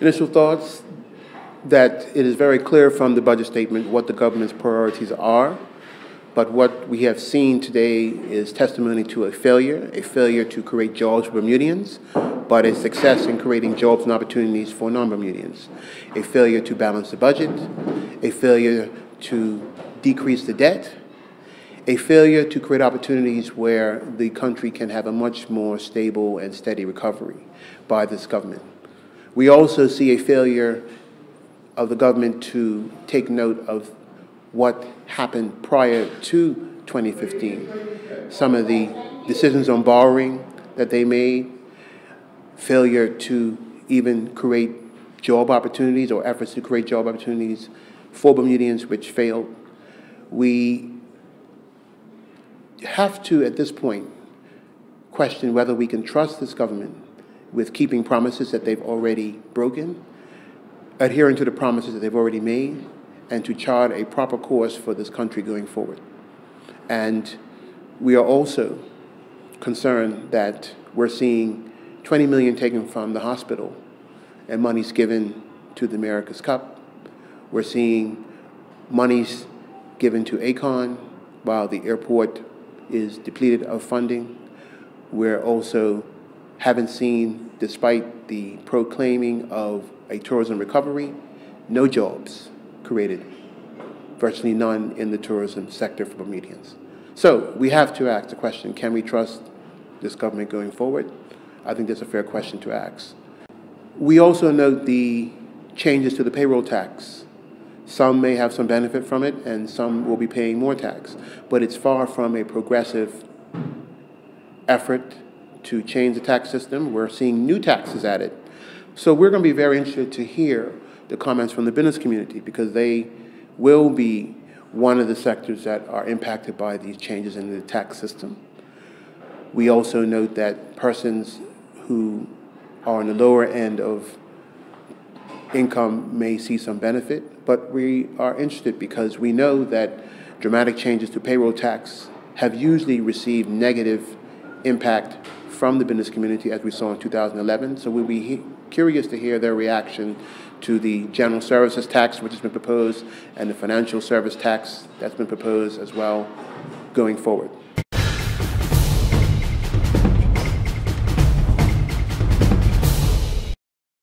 Initial thoughts that it is very clear from the budget statement what the government's priorities are, but what we have seen today is testimony to a failure to create jobs for Bermudians, but a success in creating jobs and opportunities for non-Bermudians, a failure to balance the budget, a failure to decrease the debt, a failure to create opportunities where the country can have a much more stable and steady recovery by this government. We also see a failure of the government to take note of what happened prior to 2015. Some of the decisions on borrowing that they made, failure to even create job opportunities or efforts to create job opportunities for Bermudians which failed. We have to, at this point, question whether we can trust this government with keeping promises that they've already broken, adhering to the promises that they've already made, and to chart a proper course for this country going forward. And we are also concerned that we're seeing $20 million taken from the hospital and monies given to the America's Cup. We're seeing monies given to ACON while the airport is depleted of funding. We're also haven't seen, despite the proclaiming of a tourism recovery, no jobs created, virtually none in the tourism sector for Bermudians. So we have to ask the question, can we trust this government going forward? I think that's a fair question to ask. We also note the changes to the payroll tax. Some may have some benefit from it, and some will be paying more tax. But it's far from a progressive effort to change the tax system. We're seeing new taxes added. So we're going to be very interested to hear the comments from the business community, because they will be one of the sectors that are impacted by these changes in the tax system. We also note that persons who are on the lower end of income may see some benefit, but we are interested because we know that dramatic changes to payroll tax have usually received negative impact from the business community, as we saw in 2011. So we'll be curious to hear their reaction to the general services tax, which has been proposed, and the financial service tax that's been proposed as well going forward.